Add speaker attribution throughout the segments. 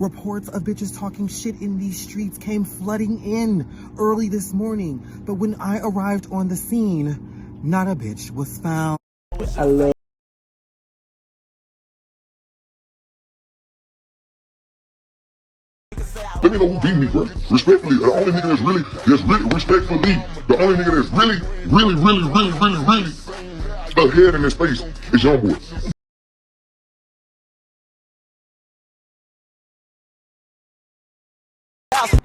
Speaker 1: Reports of bitches talking shit in these streets came flooding in early this morning. But when I arrived on the scene, not a bitch was found. I love
Speaker 2: Let me know who beat me, bro. Respectfully, the only nigga that's really respectfully, the only nigga that's really ahead in this space is Youngboy.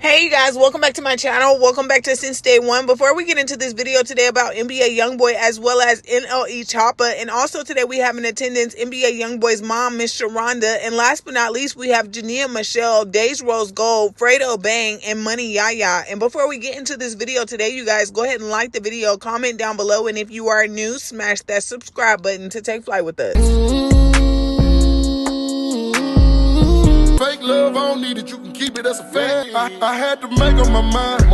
Speaker 3: Hey you guys, welcome back to my channel. Welcome back to Since Day One. Before we get into this video today about NBA Youngboy as well as NLE Choppa, and also today we have in attendance NBA Youngboy's mom, Miss Shironda, and last but not least we have Jania, Michelle, Days Rose Gold, Fredo Bang, and Money Yaya. And before we get into this video today, you guys go ahead and like the video, comment down below, and if you are new, smash that subscribe button to take flight with us.
Speaker 2: Fake love, I don't need it, you can keep it, that's a fact. I had to make up my mind.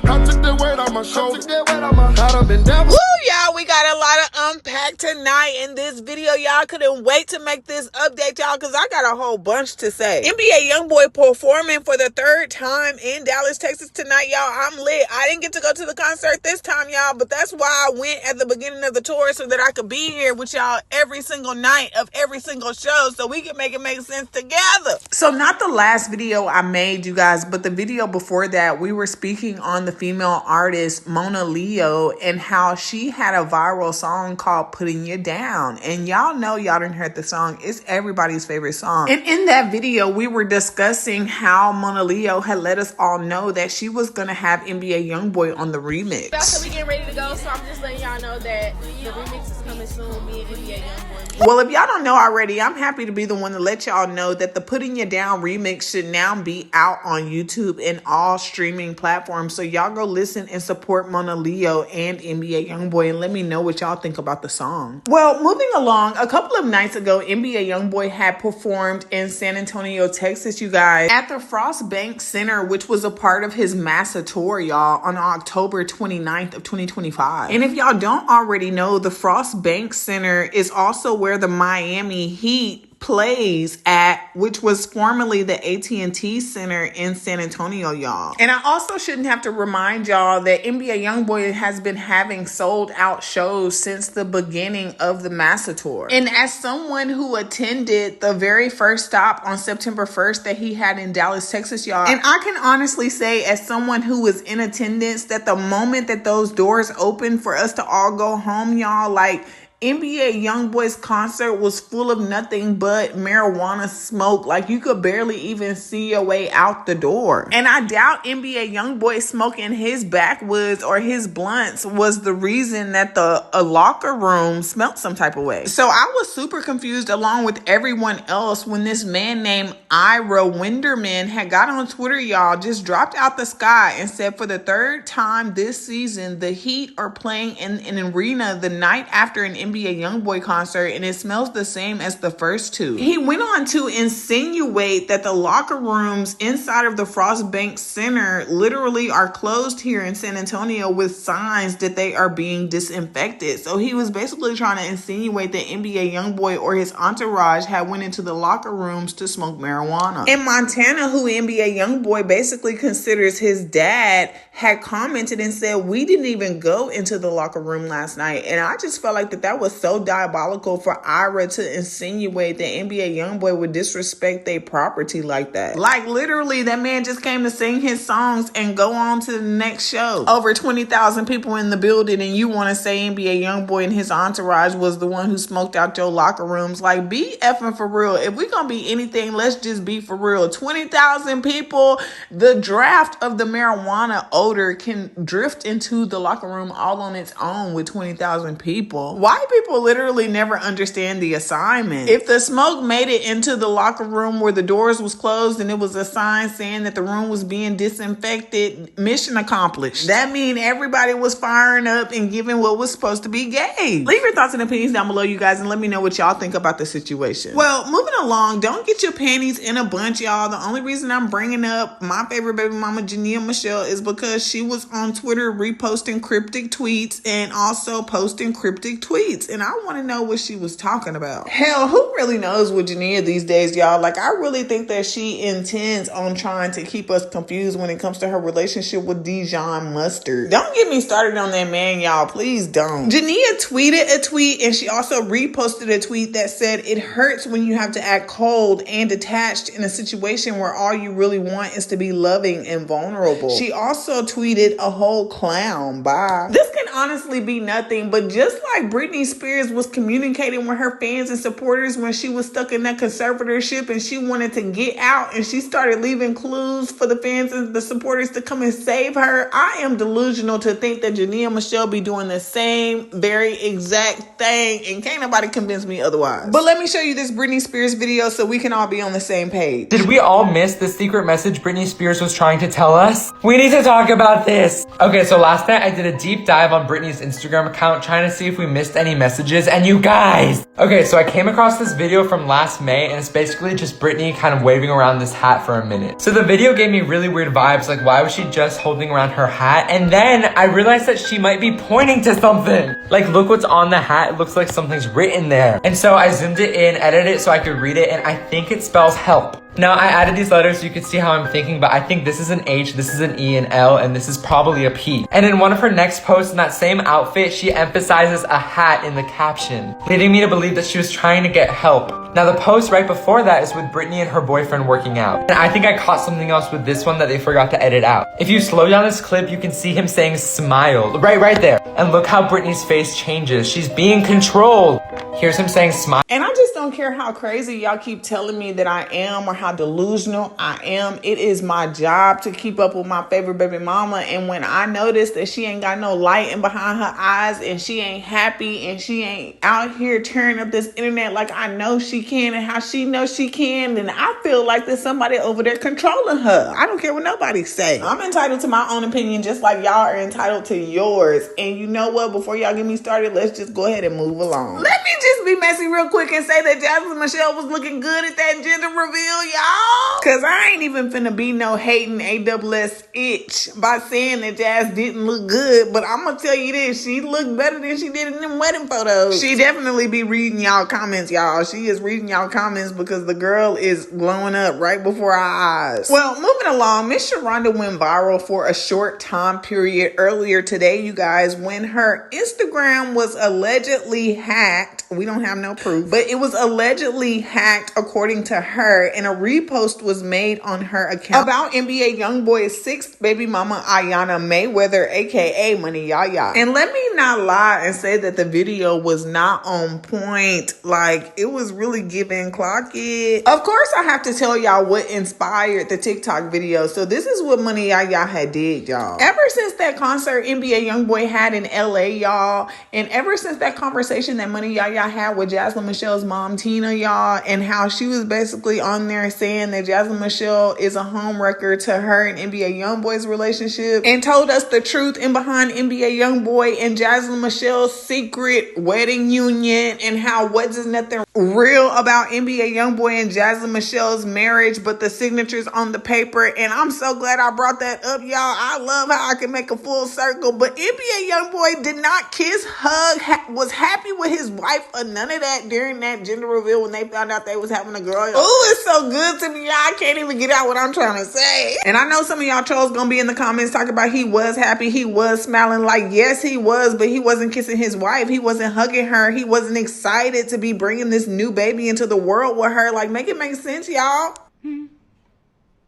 Speaker 2: I took that weight on my shoulders. I done been down.
Speaker 3: Woo, y'all, we got a lot of unpack tonight in this video. Y'all couldn't wait to make this update, y'all, because I got a whole bunch to say. NBA Youngboy performing for the third time in Dallas, Texas tonight, y'all. I'm lit. I didn't get to go to the concert this time, y'all, but that's why I went at the beginning of the tour so that I could be here with y'all every single night of every single show so we can make it make sense together. So not the last video I made, you guys, but the video before that, we were speaking on the female artist Mona Leo and how she had a viral song called Putting You Down. And y'all know, y'all didn't hear the song. It's everybody's favorite song. And in that video, we were discussing how Mona Leo had let us all know that she was going to have NBA Youngboy on the remix.
Speaker 4: So we getting ready to go, so I'm just letting y'all know that the remix is coming soon, me and NBA Youngboy.
Speaker 3: Well, if y'all don't know already, I'm happy to be the one to let y'all know that the Putting You Down remix should now be out on YouTube and all streaming platforms. So y'all go listen and support Mona Leo and NBA Youngboy and let me know what y'all think about the song. Well, moving along, a couple of nights ago, NBA Youngboy had performed in San Antonio, Texas, you guys, at the Frost Bank Center, which was a part of his Massa tour, y'all, on October 29th of 2025. And if y'all don't already know, the Frost Bank Center is also where the Miami Heat plays at, which was formerly the AT&T Center in San Antonio, y'all. And I also shouldn't have to remind y'all that NBA Youngboy has been having sold out shows since the beginning of the Massa tour. And as someone who attended the very first stop on September 1st that he had in Dallas, Texas, y'all, and I can honestly say as someone who was in attendance that the moment that those doors opened for us to all go home, y'all, like, NBA Youngboy's concert was full of nothing but marijuana smoke. Like, you could barely even see your way out the door. And I doubt NBA Youngboy smoking his backwoods or his blunts was the reason that the locker room smelled some type of way. So I was super confused along with everyone else when this man named Ira Winderman had got on Twitter, y'all, just dropped out the sky and said for the third time this season, the Heat are playing in an arena the night after an NBA Youngboy concert and it smells the same as the first two. He went on to insinuate that the locker rooms inside of the Frost Bank Center literally are closed here in San Antonio with signs that they are being disinfected. So he was basically trying to insinuate that NBA Youngboy or his entourage had went into the locker rooms to smoke marijuana. In Montana, who NBA Youngboy basically considers his dad, had commented and said, we didn't even go into the locker room last night. And I just felt like that was so diabolical for Ira to insinuate that NBA Youngboy would disrespect their property like that. Like, literally, that man just came to sing his songs and go on to the next show. Over 20,000 people in the building, and you want to say NBA Youngboy and his entourage was the one who smoked out your locker rooms. Like, be effing for real. If we gonna be anything, let's just be for real. 20,000 people, the draft of the marijuana odor can drift into the locker room all on its own with 20,000 people. Why people literally never understand the assignment? If the smoke made it into the locker room where the doors was closed and it was a sign saying that the room was being disinfected, mission accomplished. That means everybody was firing up and giving what was supposed to be gay. Leave your thoughts and opinions down below, you guys, and let me know what y'all think about the situation. Well, moving along, don't get your panties in a bunch, y'all. The only reason I'm bringing up my favorite baby mama, Jania Michelle, is because she was on Twitter reposting cryptic tweets and also posting cryptic tweets. tweets, and I want to know what she was talking about. Hell, who really knows with Jania these days, y'all? Like, I really think that she intends on trying to keep us confused when it comes to her relationship with Dijon Mustard. Don't get me started on that man, y'all. Please don't. Jania tweeted a tweet, and she also reposted a tweet that said, "It hurts when you have to act cold and detached in a situation where all you really want is to be loving and vulnerable." She also tweeted a whole clown. Bye. This can honestly be nothing, but just like Britney Spears was communicating with her fans and supporters when she was stuck in that conservatorship and she wanted to get out, and she started leaving clues for the fans and the supporters to come and save her, I am delusional to think that Jania Michelle be doing the same very exact thing, and can't nobody convince me otherwise. But let me show you this Britney Spears video so we can all be on the same page.
Speaker 5: Did we all miss the secret message Britney Spears was trying to tell us? We need to talk about this. Okay, so last night I did a deep dive on Britney's Instagram account trying to see if we missed any messages, and you guys! Okay, so I came across this video from last May, and it's basically just Britney kind of waving around this hat for a minute. So the video gave me really weird vibes, like why was she just holding around her hat? And then I realized that she might be pointing to something. Like, look what's on the hat, it looks like something's written there. And so I zoomed it in, edited it so I could read it, and I think it spells help. Now, I added these letters so you could see how I'm thinking, but I think this is an H, this is an E, an L, and this is probably a P. And in one of her next posts in that same outfit, she emphasizes a hat in the caption, leading me to believe that she was trying to get help. Now, the post right before that is with Britney and her boyfriend working out. And I think I caught something else with this one that they forgot to edit out. If you slow down this clip, you can see him saying smile, right there. And look how Britney's face changes. She's being controlled. Here's him saying smile.
Speaker 3: And I just don't care how crazy y'all keep telling me that I am or how delusional I am. It is my job to keep up with my favorite baby mama. And when I notice that she ain't got no light in behind her eyes and she ain't happy and she ain't out here tearing up this internet like I know she can and how she knows she can, then I feel like there's somebody over there controlling her. I don't care what nobody say. I'm entitled to my own opinion just like y'all are entitled to yours. And you know what? Before y'all get me started, let's just go ahead and move along. Let me just be messy real quick and say that Jasmine Michelle was looking good at that gender reveal, y'all. Cause I ain't even finna be no hating AWS itch by saying that Jazz didn't look good, but I'm gonna tell you this, she looked better than she did in them wedding photos. She definitely be reading y'all comments, y'all. She is reading y'all comments because the girl is glowing up right before our eyes. Well, moving along, Miss Shironda went viral for a short time period earlier today, you guys, when her Instagram was allegedly hacked. We don't have no proof, but it was allegedly hacked according to her, and a repost was made on her account about NBA Youngboy's sixth baby mama, Ayana Mayweather, aka Money Yaya. And let me not lie and say that the video was not on point. Like, it was really giving clock it. Of course, I have to tell y'all what inspired the TikTok video. So this is what Money Yaya had did, y'all. Ever since that concert NBA Youngboy had in LA, y'all, and ever since that conversation that Money Yaya had with Jasmine Michelle's mom, Tina, y'all, and how she was basically on there saying that Jasmine Michelle is a homewrecker to her and NBA Youngboy's relationship, and told us the truth in behind NBA Youngboy and Jasmine Michelle's secret wedding union, and how wasn't nothing real about NBA Youngboy and Jasmine Michelle's marriage but the signatures on the paper. And I'm so glad I brought that up, y'all. I love how I can make a full circle. But NBA Youngboy did not kiss, hug, was happy with his wife or none of that during that gender reveal when they found out they was having a girl. Oh, it's so good to me, y'all. I can't even get out what I'm trying to say. And I know some of y'all trolls gonna be in the comments talking about he was happy, he was smiling. Like, yes, he was, but he wasn't kissing his wife. He wasn't hugging her. He wasn't excited to be bringing this new baby into the world with her. Like, make it make sense, y'all.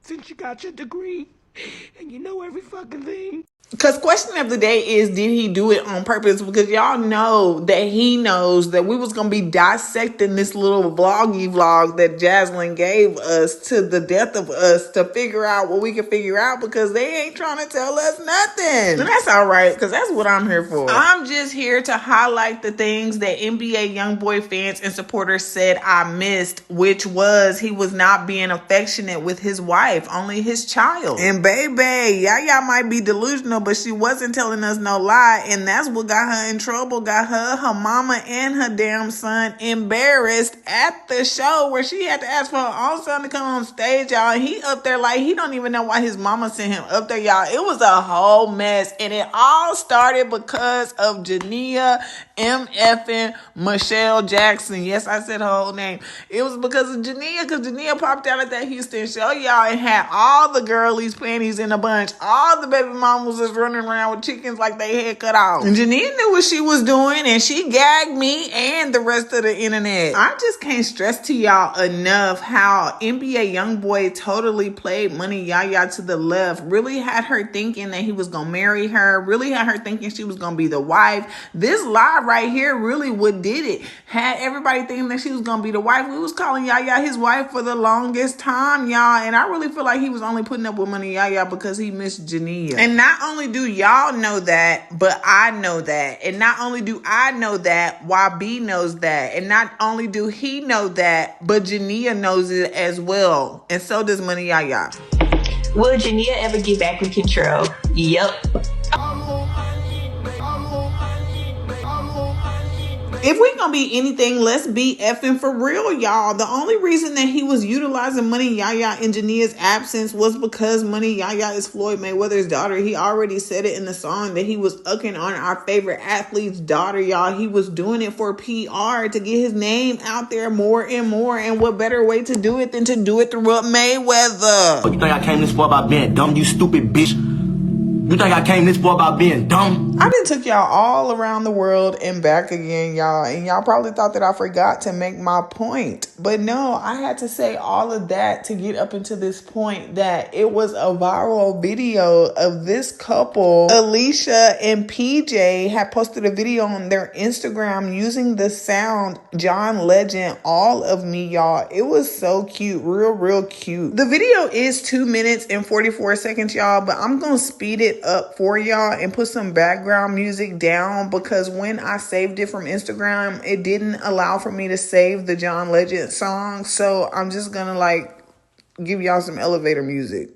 Speaker 6: Since you got your degree and you know every fucking thing.
Speaker 3: Because question of the day is, did he do it on purpose? Because y'all know that he knows that we was going to be dissecting this little vlog that Jaslyn gave us to the death of us to figure out what we can figure out, because they ain't trying to tell us nothing. And that's all right, because that's what I'm here for. I'm just here to highlight the things that NBA Youngboy fans and supporters said I missed, which was he was not being affectionate with his wife, only his child. And baby, y'all might be delusional, but she wasn't telling us no lie. And that's what got her in trouble, got her mama, and her damn son embarrassed at the show where she had to ask for her own son to come on stage, y'all. And he up there like he don't even know why his mama sent him up there, y'all. It was a whole mess. And it all started because of Jania MFing Michelle Jackson. Yes, I said her whole name. It was because of Jania, because Jania popped out at that Houston show, y'all, and had all the girlies' panties in a bunch. All the baby mamas was running around with chickens like they had cut off. And Jania knew what she was doing, and she gagged me and the rest of the internet. I just can't stress to y'all enough how NBA Youngboy totally played Money Yaya to the left. Really had her thinking that he was gonna marry her. Really had her thinking she was gonna be the wife. This lie right here really what did it. Had everybody thinking that she was gonna be the wife. We was calling Yaya his wife for the longest time, y'all. And I really feel like he was only putting up with Money Yaya because he missed Jania. And not only do y'all know that, but I know that. And not only do I know that, YB knows that. And not only do he know that, but Jania knows it as well. And so does Money Yaya.
Speaker 7: Will Jania ever get back with control? Yep.
Speaker 3: If we gonna be anything, let's be effing for real, y'all. The only reason that he was utilizing Money Yaya in Jania's absence was because Money Yaya is Floyd Mayweather's daughter. He already said it in the song that he was ucking on our favorite athlete's daughter, y'all. He was doing it for PR to get his name out there more and more. And what better way to do it than to do it through Mayweather?
Speaker 8: You think I came this far by being dumb, you stupid bitch? You think I came this far by being dumb?
Speaker 3: I done took y'all all around the world and back again, y'all. And y'all probably thought that I forgot to make my point. But no, I had to say all of that to get up into this point that it was a viral video of this couple. Alicia and PJ had posted a video on their Instagram using the sound John Legend, All of Me, y'all. It was so cute. Real cute. The video is 2 minutes and 44 seconds, y'all. But I'm going to speed it up for y'all and put some background music down because when I saved it from Instagram, it didn't allow for me to save the John Legend song. So I'm just gonna like give y'all some elevator music.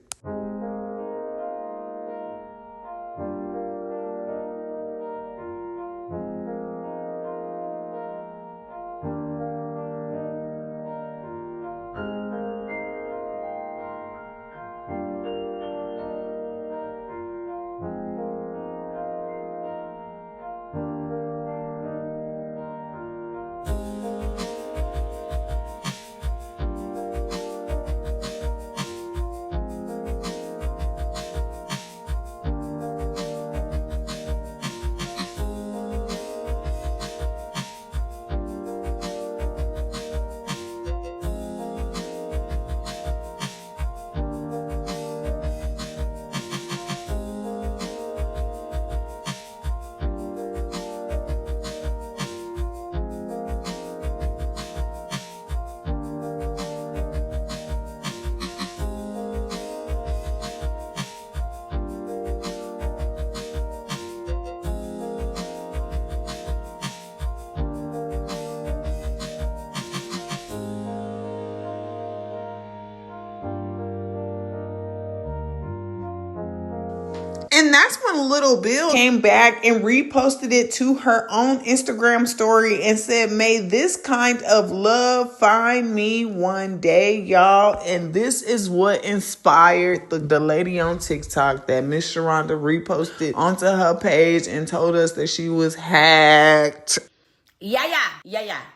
Speaker 3: And that's when Little Bill came back and reposted it to her own Instagram story and said, may this kind of love find me one day, y'all. And this is what inspired the lady on TikTok that Miss Shironda reposted onto her page and told us that she was hacked.
Speaker 9: Yaya.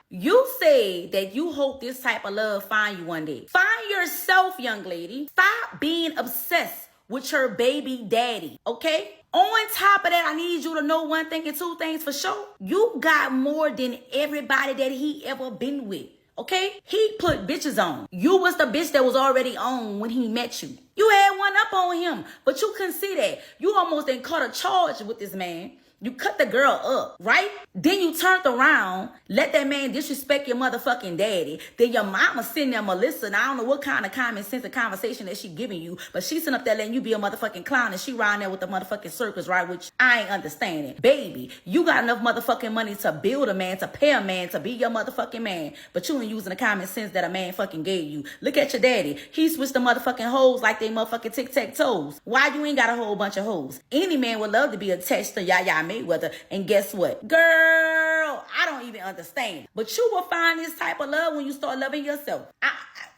Speaker 9: You say that you hope this type of love find you one day. Find yourself, young lady. Stop being obsessed with your baby daddy, okay? On top of that, I need you to know one thing and two things for sure. You got more than everybody that he ever been with, okay? He put bitches on. You was the bitch that was already on when he met you. You had one up on him, but you couldn't see that. You almost didn't caught a charge with this man. You cut the girl up, right? Then you turned around, let that man disrespect your motherfucking daddy. Then your mama sitting there, Melissa, and I don't know what kind of common sense and conversation that she giving you, but she's sitting up there letting you be a motherfucking clown, and she riding there with the motherfucking circus, right? Which I ain't understanding. Baby, you got enough motherfucking money to build a man, to pay a man, to be your motherfucking man, but you ain't using the common sense that a man fucking gave you. Look at your daddy. He switched the motherfucking hoes like they motherfucking tic-tac-toes. Why you ain't got a whole bunch of hoes? Any man would love to be attached to Yaya Mayweather, and guess what? Girl, I don't even understand. But you will find this type of love when you start loving yourself.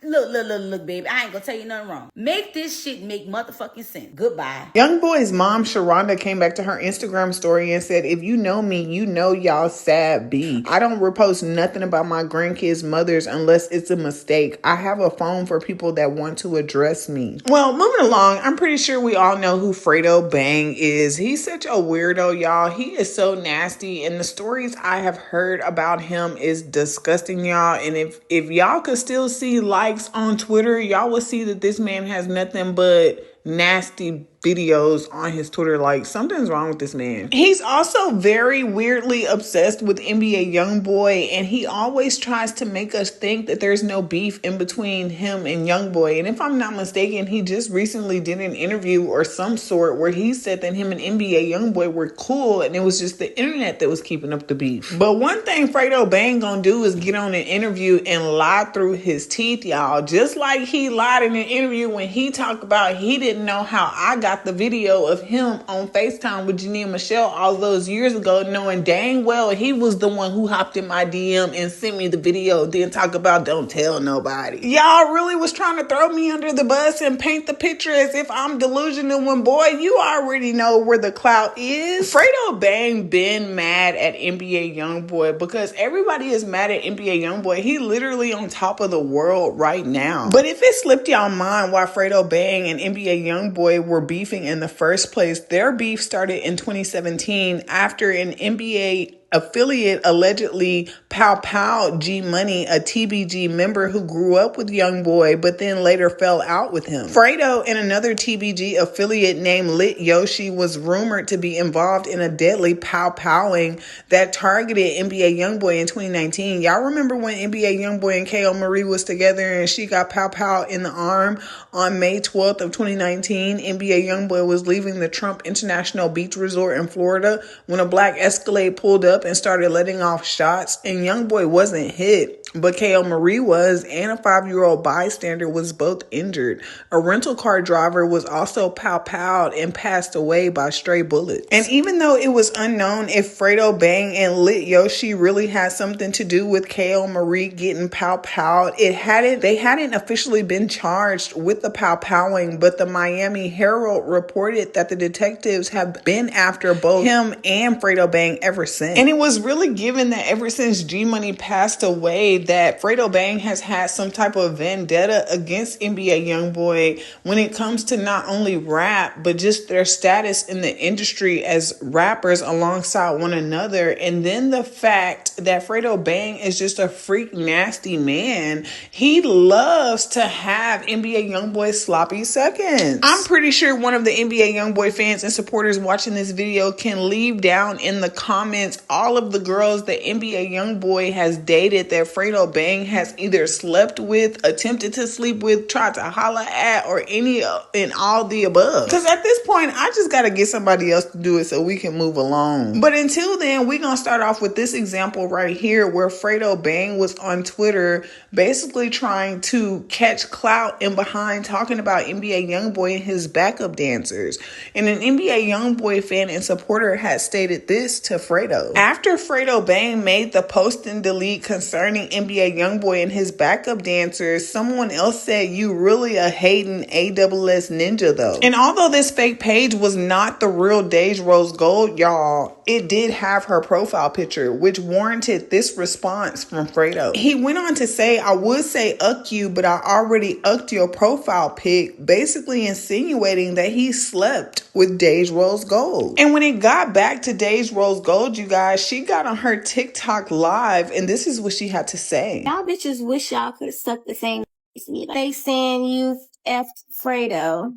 Speaker 9: Look, baby. I ain't gonna tell you nothing wrong. Make this shit make motherfucking sense. Goodbye.
Speaker 3: Youngboy's mom, Shironda, came back to her Instagram story and said, if you know me, you know y'all sad B. I don't repost nothing about my grandkids' mothers unless it's a mistake. I have a phone for people that want to address me. Well, moving along, I'm pretty sure we all know who Fredo Bang is. He's such a weirdo, y'all. He is so nasty, and the stories I have heard about him is disgusting, y'all. And if y'all could still see likes on Twitter, y'all will see that this man has nothing but nasty videos on his Twitter. Like, something's wrong with this man. He's also very weirdly obsessed with NBA Youngboy, and he always tries to make us think that there's no beef in between him and Youngboy. And if I'm not mistaken, he just recently did an interview or some sort where he said that him and NBA Youngboy were cool, and it was just the internet that was keeping up the beef. But one thing Fredo Bang gonna do is get on an interview and lie through his teeth, y'all. Just like he lied in an interview when he talked about he didn't know how I got the video of him on FaceTime with Jania Michelle all those years ago, knowing dang well he was the one who hopped in my DM and sent me the video, then talk about don't tell nobody. Y'all really was trying to throw me under the bus and paint the picture as if I'm delusional when, boy, you already know where the clout is. Fredo Bang been mad at NBA Youngboy because everybody is mad at NBA Youngboy. He literally on top of the world right now. But if it slipped y'all mind why Fredo Bang and NBA Youngboy were beefing in the first place, their beef started in 2017 after an NBA affiliate allegedly pow G Money, a TBG member who grew up with Youngboy but then later fell out with him. Fredo and another TBG affiliate named Lit Yoshi was rumored to be involved in a deadly pow-powing that targeted NBA Youngboy in 2019. Y'all remember when NBA Youngboy and KO Marie was together and she got pow in the arm on May 12th of 2019? NBA Youngboy was leaving the Trump International Beach Resort in Florida when a black Escalade pulled up and started letting off shots, and Youngboy wasn't hit, but KO Marie was, and a 5-year-old bystander was both injured. A rental car driver was also pow-powed and passed away by stray bullets. And even though it was unknown if Fredo Bang and Lit Yoshi really had something to do with KO Marie getting pow-powed, they hadn't officially been charged with the pow-powing, but the Miami Herald reported that the detectives have been after both him and Fredo Bang ever since. And it was really given that ever since G Money passed away that Fredo Bang has had some type of vendetta against NBA Youngboy when it comes to not only rap, but just their status in the industry as rappers alongside one another. And then the fact that Fredo Bang is just a freak nasty man. He loves to have NBA Youngboy sloppy seconds. I'm pretty sure one of the NBA Youngboy fans and supporters watching this video can leave down in the comments all of the girls that NBA Youngboy has dated that Fredo Bang has either slept with, attempted to sleep with, tried to holla at, or any and all the above. Because at this point, I just got to get somebody else to do it so we can move along. But until then, we're going to start off with this example right here where Fredo Bang was on Twitter basically trying to catch clout in behind talking about NBA Youngboy and his backup dancers. And an NBA Youngboy fan and supporter had stated this to Fredo. After Fredo Bang made the post and delete concerning NBA Youngboy and his backup dancers, someone else said, "You really a hating ASS ninja though." And although this fake page was not the real Days Rose Gold, y'all, it did have her profile picture, which warranted this response from Fredo. He went on to say, "I would say uck you, but I already ucked your profile pic," basically insinuating that he slept with Days Rose Gold. And when it got back to Days Rose Gold, you guys, she got on her TikTok live, and this is what she had to say.
Speaker 10: Y'all bitches wish y'all could suck the same as me. They saying you effed Fredo.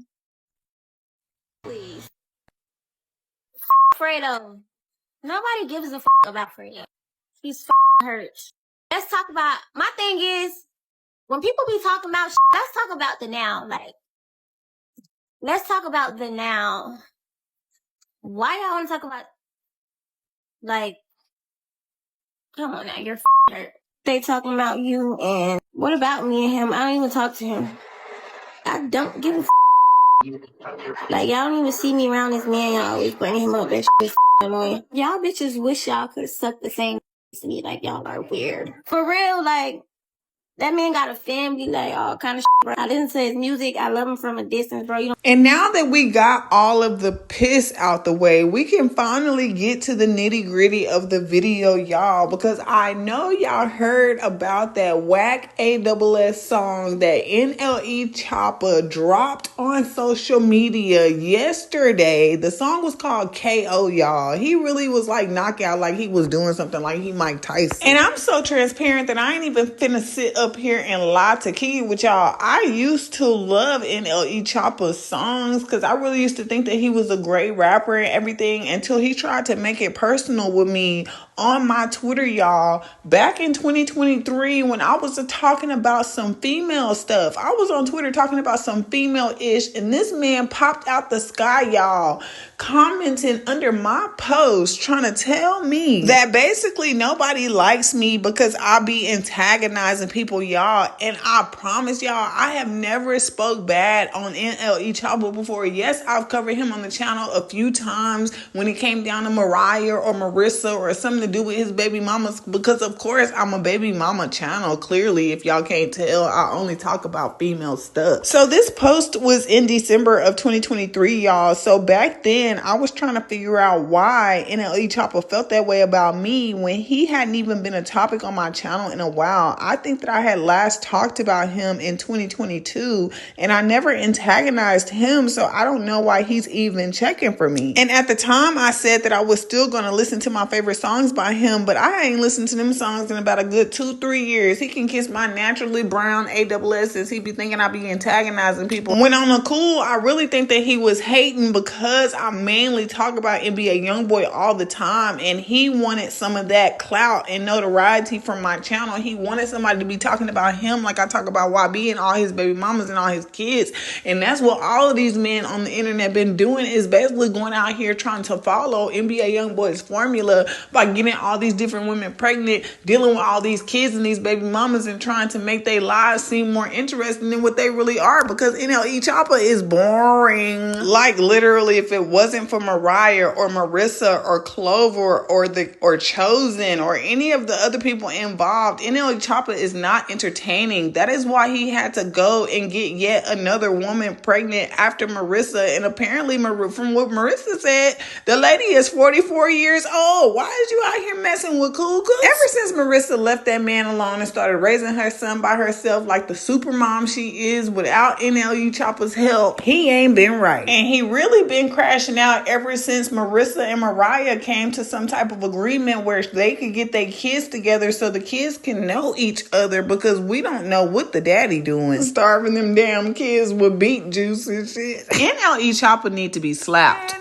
Speaker 10: Please. Fredo. Nobody gives a about Fredo. He's hurt. Let's talk about, my thing is, when people be talking about let's talk about the now. Like, let's talk about the now. Why y'all want to talk about, like, come on now, you're hurt. They talking about you, and what about me and him? I don't even talk to him. I don't give a like, y'all don't even see me around this man. Y'all always bring him up. That shit is annoying. Y'all bitches wish y'all could suck the same to me. Like, y'all are weird. For real, like, that man got a family, like, all kind of shit, bro. I listen to his music. I love him from a distance, bro. You know.
Speaker 3: And now that we got all of the piss out the way, we can finally get to the nitty gritty of the video, y'all, because I know y'all heard about that whack ASS song that NLE Choppa dropped on social media yesterday. The song was called KO, y'all. He really was like knockout, like he was doing something like he Mike Tyson. And I'm so transparent that I ain't even finna sit up here and lie to key with y'all. I used to love NLE Choppa's songs because I really used to think that he was a great rapper and everything until he tried to make it personal with me on my Twitter, y'all. Back in 2023, when I was talking about some female stuff, I was on Twitter talking about some female-ish, and this man popped out the sky, y'all, commenting under my post trying to tell me that basically nobody likes me because I be antagonizing people, y'all. And I promise y'all, I have never spoke bad on NLE Choppa before. Yes, I've covered him on the channel a few times when it came down to Mariah or Marissa or something to do with his baby mamas, because of course I'm a baby mama channel. Clearly, if y'all can't tell, I only talk about female stuff. So this post was in December of 2023, y'all. So back then I was trying to figure out why NLE Choppa felt that way about me when he hadn't even been a topic on my channel in a while. I think that I had last talked about him in 2022 and I never antagonized him, so I don't know why he's even checking for me. And at the time I said that I was still going to listen to my favorite songs by him, but I ain't listened to them songs in about a good 2-3 years. He can kiss my naturally brown ASS. He be thinking I be antagonizing people. When on the cool, I really think that he was hating because I mainly talk about NBA Youngboy all the time, and he wanted some of that clout and notoriety from my channel. He wanted somebody to be talking about him like I talk about YB and all his baby mamas and all his kids. And that's what all of these men on the internet been doing, is basically going out here trying to follow NBA Youngboy's formula by getting all these different women pregnant, dealing with all these kids and these baby mamas, and trying to make their lives seem more interesting than what they really are, because NLE Choppa is boring. Like, literally, if it wasn't for Mariah or Marissa or Clover or Chosen or any of the other people involved, NLE Choppa is not entertaining. That is why he had to go and get yet another woman pregnant after Marissa. And apparently, from what Marissa said, the lady is 44 years old. Why is you out here messing with Cuckoo? Ever since Marissa left that man alone and started raising her son by herself like the super mom she is without NLE Choppa's help, he ain't been right. And he really been crashing out ever since Marissa and Mariah came to some type of agreement where they could get their kids together so the kids can know each other, because we don't know what the daddy doing. Starving them damn kids with beet juice and shit. NLE Choppa need to be slapped.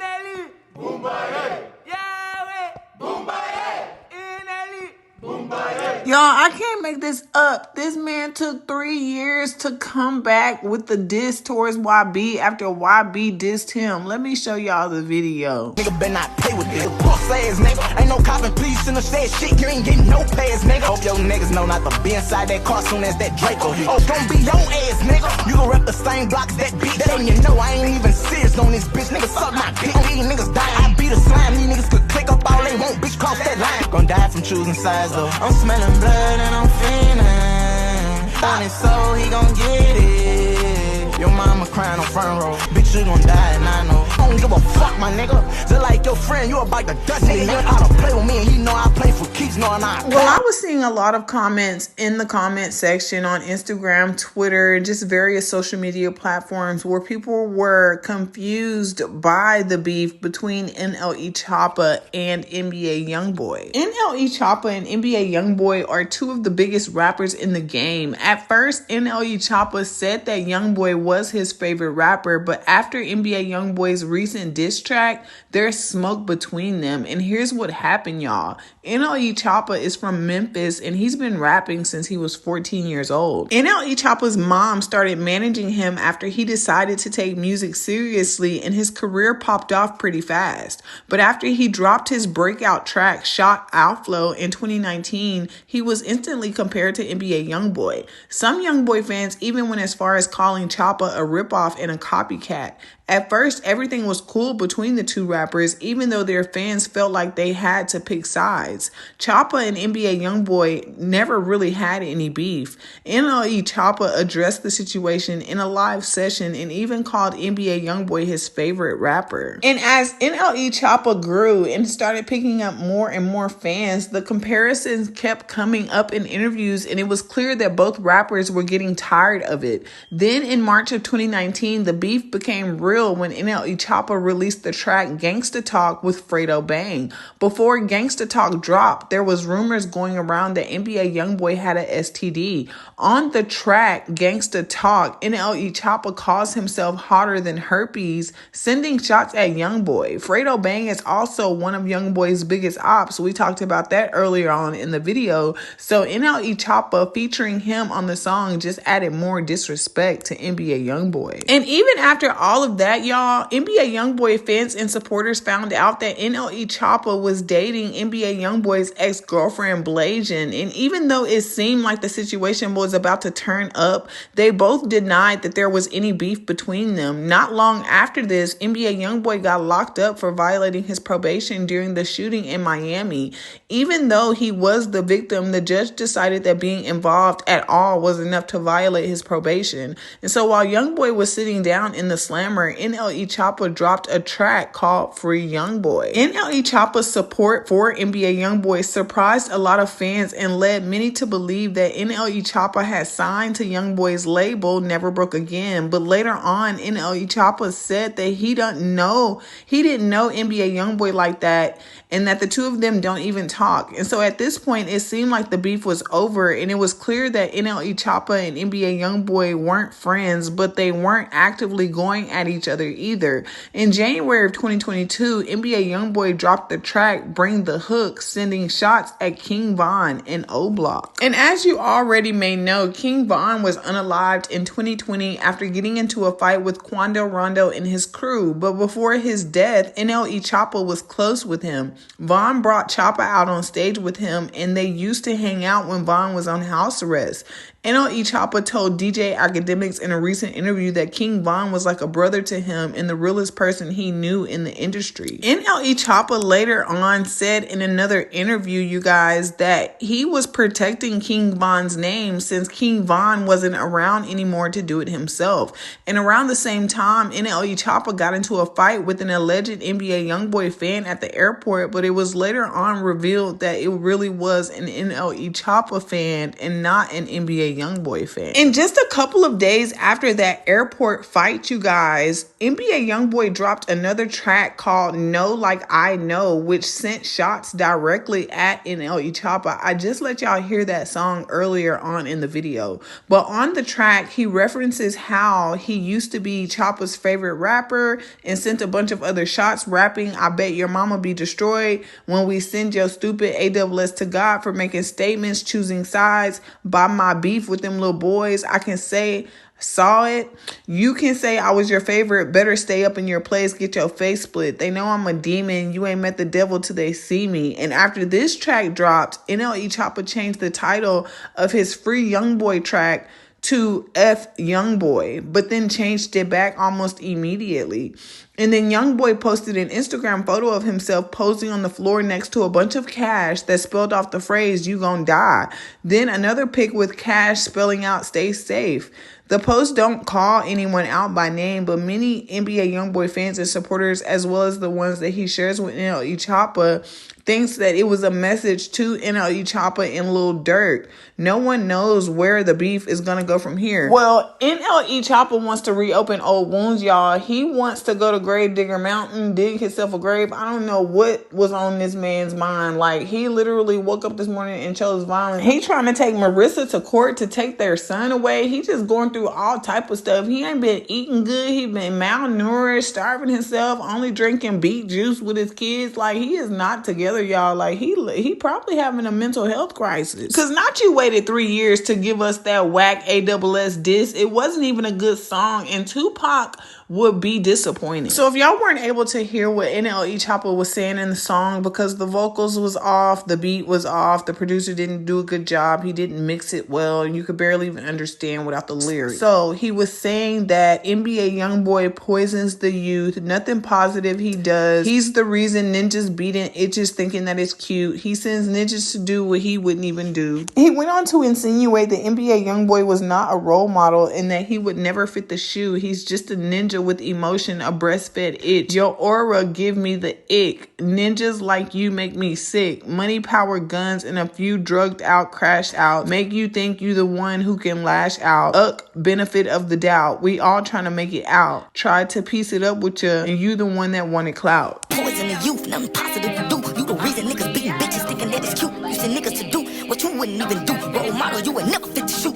Speaker 3: Y'all, I can't make this up. This man took 3 years to come back with the diss towards YB after YB dissed him. Let me show y'all the video.
Speaker 8: Nigga better not play with this. Puss ass nigga. Ain't no copping, please send us that shit. You ain't getting no pass, nigga. Hope your niggas know not to be inside that car soon as that Draco hit. Oh, don't be your ass, nigga. You gon' rep the same block as that bitch. That ain't you know I ain't even serious on this bitch. Nigga suck my dick. These niggas die. I beat a slime. These niggas could click up all they want. Bitch, cross that line. Gon' die from choosing sides though. I'm smelling blood and I'm feeling. On his soul, he gon' get it. Your mama crying on front row. Bitch, you gon' die and I know. I don't give a fuck, my nigga. Just like your friend, you about to dust nigga. You know how to play with me and you know I play for keeps, no not.
Speaker 3: Well, I was seeing a lot of comments in the comment section on Instagram, Twitter, and just various social media platforms where people were confused by the beef between NLE Choppa and NBA Youngboy. NLE Choppa and NBA Youngboy are two of the biggest rappers in the game. At first, NLE Choppa said that Youngboy was his favorite rapper, but after NBA Youngboy's recent diss track, there's smoke between them. And here's what happened, y'all. NLE Choppa is from Memphis, and he's been rapping since he was 14 years old. NLE Choppa's mom started managing him after he decided to take music seriously, and his career popped off pretty fast. But after he dropped his breakout track, Shot Outflow, in 2019, he was instantly compared to NBA Youngboy. Some Youngboy fans even went as far as calling Choppa a ripoff and a copycat. At first, everything was cool between the two rappers, even though their fans felt like they had to pick sides. Choppa and NBA Youngboy never really had any beef. NLE Choppa addressed the situation in a live session and even called NBA Youngboy his favorite rapper. And as NLE Choppa grew and started picking up more and more fans, the comparisons kept coming up in interviews, and it was clear that both rappers were getting tired of it. Then in March of 2019, the beef became real when NLE Choppa released the track Gangsta Talk with Fredo Bang. Before Gangsta Talk dropped, there was rumors going around that NBA Youngboy had a STD. On the track Gangsta Talk, NLE Choppa calls himself hotter than herpes, sending shots at Youngboy. Fredo Bang is also one of Youngboy's biggest ops. We talked about that earlier on in the video. So NLE Choppa featuring him on the song just added more disrespect to NBA Youngboy. And even after all of that, y'all, NBA Youngboy fans and supporters found out that NLE Choppa was dating NBA Youngboy's ex-girlfriend Blasian, and even though it seemed like the situation was about to turn up, they both denied that there was any beef between them. Not long after this, NBA Youngboy got locked up for violating his probation during the shooting in Miami. Even though he was the victim, the judge decided that being involved at all was enough to violate his probation. And so while Youngboy was sitting down in the slammer, NLE Choppa dropped a track called Free Youngboy. NLE Choppa's support for NBA Youngboy surprised a lot of fans and led many to believe that NLE Choppa had signed to Youngboy's label Never Broke Again. But later on, NLE Choppa said that he didn't know NBA Youngboy like that, and that the two of them don't even talk. And so at this point, it seemed like the beef was over, and it was clear that NLE Choppa and NBA Youngboy weren't friends, but they weren't actively going at each other either. In January of 2022, NBA Youngboy dropped the track Bring the Hook, sending shots at King Von and O Block. And as you already may know, King Von was unalived in 2020 after getting into a fight with Quando Rondo and his crew. But before his death, NLE Choppa was close with him. Von brought Choppa out on stage with him, and they used to hang out when Von was on house arrest. NLE Choppa told DJ Academics in a recent interview that King Von was like a brother to him and the realest person he knew in the industry. NLE Choppa later on said in another interview, you guys, that he was protecting King Von's name since King Von wasn't around anymore to do it himself. And around the same time, NLE Choppa got into a fight with an alleged NBA Youngboy fan at the airport, but it was later on revealed that it really was an NLE Choppa fan and not an NBA Youngboy fan. And just a couple of days after that airport fight, you guys, NBA Youngboy dropped another track called Know Like I Know, which sent shots directly at NLE Choppa. I just let y'all hear that song earlier on in the video. But on the track, he references how he used to be Choppa's favorite rapper and sent a bunch of other shots rapping, I bet your mama be destroyed when we send your stupid AWS to God for making statements, choosing sides, by my beef with them little boys. I can say saw it. You can say I was your favorite. Better stay up in your place. Get your face split. They know I'm a demon. You ain't met the devil till they see me. And after this track dropped, NLE Choppa changed the title of his Free Youngboy track to F Youngboy, but then changed it back almost immediately. And then Youngboy posted an Instagram photo of himself posing on the floor next to a bunch of cash that spelled off the phrase, "You gon' die." Then another pic with cash spelling out, "Stay safe." The posts don't call anyone out by name, but many NBA Youngboy fans and supporters, as well as the ones that he shares with NLE Choppa, thinks that it was a message to NLE Choppa and Lil Durk. No one knows where the beef is going to go from here. Well, NLE Choppa wants to reopen old wounds, y'all. He wants to go to Grave Digger Mountain, dig himself a grave. I don't know what was on this man's mind. Like, he literally woke up this morning and chose violence. He trying to take Marissa to court to take their son away. He just going through all type of stuff. He ain't been eating good. He been malnourished, starving himself, only drinking beet juice with his kids. Like, he is not together, y'all. Like, he probably having a mental health crisis. Cause not you waited 3 years to give us that whack ASS diss. It wasn't even a good song, and Tupac would be disappointed. So if y'all weren't able to hear what NLE Choppa was saying in the song because the vocals was off, the beat was off, the producer didn't do a good job, he didn't mix it well, and you could barely even understand without the lyrics. So he was saying that NBA Youngboy poisons the youth, nothing positive he does. He's the reason ninjas beating itches thinking that it's cute. He sends ninjas to do what he wouldn't even do. He went on to insinuate that NBA Youngboy was not a role model and that he would never fit the shoe. He's just a ninja with emotion, a breastfed itch. Your aura give me the ick. Ninjas like you make me sick. Money, power, guns, and a few drugged out, crashed out. Make you think you the one who can lash out. Benefit of the doubt. We all trying to make it out. Tried to piece it up with you, and you the one that wanted clout.
Speaker 8: Poison the youth, nothing positive to do. You the reason niggas beating bitches thinking that it's cute. You send niggas to do what you wouldn't even do. Role model, you would never fit to shoot.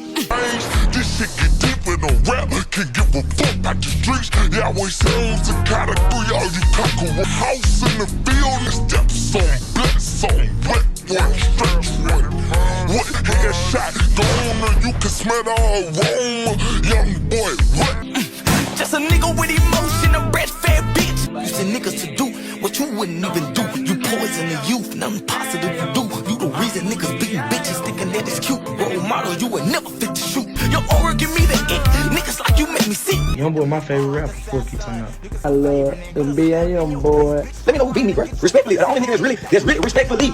Speaker 2: This shit get deep in the rap. Can't give a fuck about the streets. Yeah, I always sounds a category. All you conquer a house in the field. And steps on blitz on wet one, stretch one. What? Hit that shot, go on or you can smell the aroma. Young boy, what?
Speaker 8: Just a nigga with emotion, a breastfed bitch. You send niggas to do what you wouldn't even do. You poison the youth, nothing positive you do. You the reason niggas beating bitches thinking that it's cute. Role model, you would never fit to shoot. Your aura give me the ick. Niggas like you make me sick.
Speaker 6: Youngboy, my favorite rapper. Fuck you talking about.
Speaker 11: I love NBA Youngboy.
Speaker 12: Let me know who beat me, bro. Respectfully, the only nigga that's really respectfully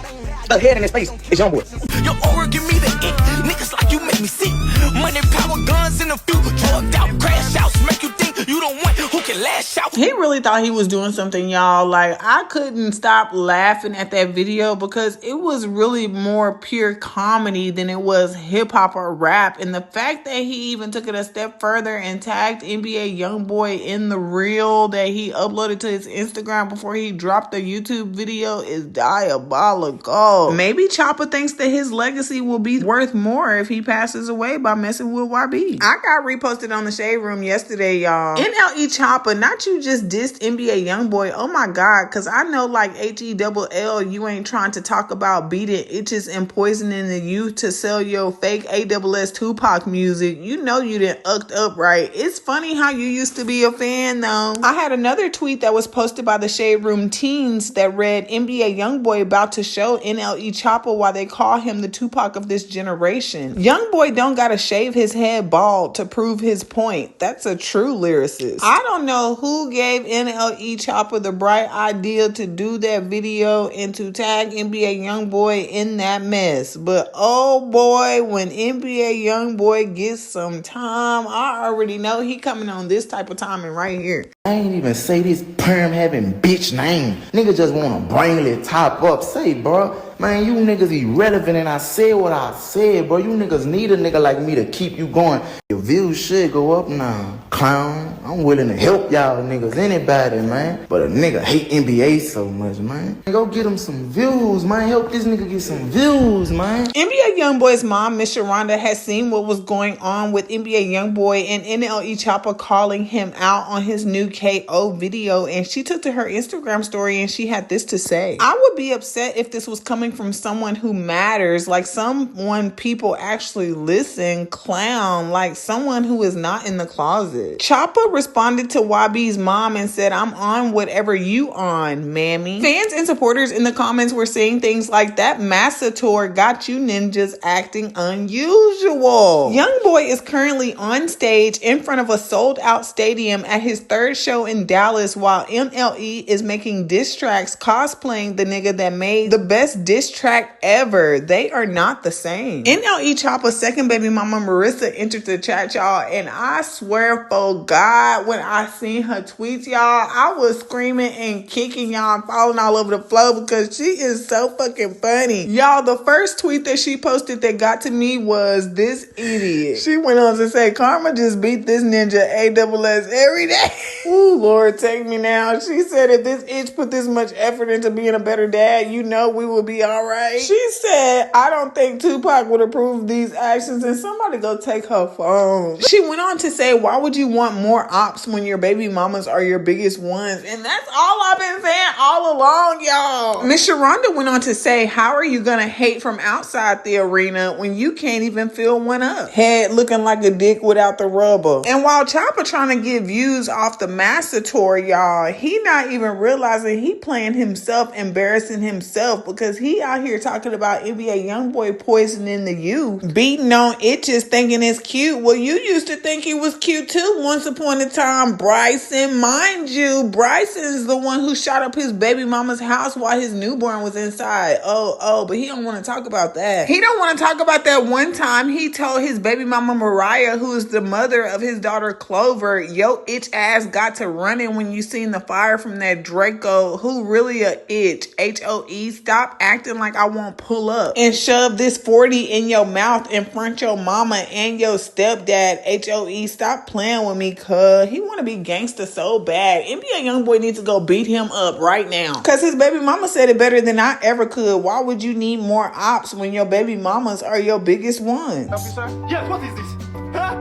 Speaker 12: ahead in his face is Youngboy.
Speaker 8: Your aura give me the ick. Niggas like you make me sick. Money, power, guns, and a few drugged out, crash outs. Make you think you don't want who can lash out.
Speaker 3: He really thought he was doing something, y'all. Like, I couldn't stop laughing at that video because it was really more pure comedy than it was hip hop or rap. And the fact that he even took it a step further and tagged NBA Youngboy in the reel that he uploaded to his Instagram before he dropped the YouTube video is diabolical. Maybe Choppa thinks that his legacy will be worth more if he passes away by messing with YB. I got reposted on the Shade Room yesterday, y'all. NLE Choppa, not you just dissed NBA Youngboy. Oh my God, because I know like HELL, you ain't trying to talk about beating itches and poisoning the youth to sell your fake ASS Tupac music. You know you didn't ucked up, right? It's funny how you used to be a fan though. I had another tweet that was posted by the Shade Room teens that read, NBA Youngboy about to show NLE Choppa why they call him the Tupac of this generation. Youngboy don't gotta shave his head bald to prove his point. That's a true lyricist. I don't know who gave NLE Choppa the bright idea to do that video and to tag NBA Youngboy in that mess. But oh boy, when NBA Youngboy gets some time, I already know he coming on this type of timing right here.
Speaker 12: I ain't even say this perm having bitch name. Nigga just wanna bring top up. Say, bro, man, you niggas irrelevant and I said what I said, bro. You niggas need a nigga like me to keep you going. Your views should go up now. Clown, I'm willing to help y'all niggas, anybody, man. But a nigga hate NBA so much, man. Go get him some views, man. Help this nigga get some views, man.
Speaker 3: NBA Youngboy's mom, Miss Shironda, has seen what was going on with NBA Youngboy and NLE Choppa calling him out on his new KO video, and she took to her Instagram story and she had this to say. I would be upset if this was coming from someone who matters, like someone people actually listen, clown, like someone who is not in the closet. Choppa responded to YB's mom and said, I'm on whatever you on, mammy. Fans and supporters in the comments were saying things like, that Massator got you ninjas acting unusual. Youngboy is currently on stage in front of a sold out stadium at his third show in Dallas while NLE is making diss tracks cosplaying the nigga that made the best diss track ever. They are not the same. NLE Choppa's second baby mama Marissa entered the chat, y'all, and I swear powerful. God, when I seen her tweets, y'all, I was screaming and kicking y'all and falling all over the floor because she is so fucking funny. Y'all, the first tweet that she posted that got to me was this idiot. She went on to say, Karma just beat this ninja ASS every day. Ooh, Lord, take me now. She said, if this itch put this much effort into being a better dad, you know we will be all right. She said, I don't think Tupac would approve of these actions, and somebody go take her phone. She went on to say, why would you want more ops when your baby mamas are your biggest ones? And that's all I've been saying all along, y'all. Miss Shironda went on to say, how are you gonna hate from outside the arena when you can't even fill one up? Head looking like a dick without the rubber. And while Choppa trying to get views off the Master Tour, y'all, he not even realizing he playing himself, embarrassing himself, because he out here talking about NBA Youngboy poisoning the youth, beating on itches, thinking it's cute. Well, you used to think he was cute too once upon a time, Bryson. Mind you, Bryson's the one who shot up his baby mama's house while his newborn was inside. But he don't want to talk about that. He don't want to talk about that one time he told his baby mama Mariah, who is the mother of his daughter Clover, yo itch ass got to running when you seen the fire from that Draco, who really a itch, HOE, stop acting like I won't pull up and shove this 40 in your mouth in front your mama and your stepdad, HOE, stop playing with me, cuz he want to be gangster so bad. NBA Youngboy needs to go beat him up right now, cuz his baby mama said it better than I ever could. Why would you need more ops when your baby mamas are your biggest ones?
Speaker 13: Help you, sir? Yes, what is this? Huh?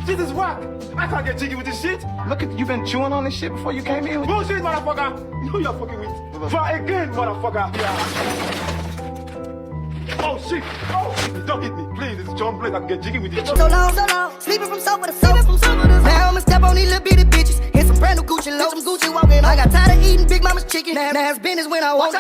Speaker 13: This is what? I can't get jiggy with this shit. Look at you, been chewing on this shit before you came in. Bullshit, motherfucker. Who you're fucking with? Try again, motherfucker. Yeah. Oh shit. Oh, don't hit me, please. It's John Blake. I can get jiggy with you.
Speaker 8: So long, sleeping from sofa to sofa. Now I'ma step on these little bitty bitches. Hit some brand new Gucci low, some Gucci walking. I got tired of eating Big Mama's chicken. Now it's business when I walk.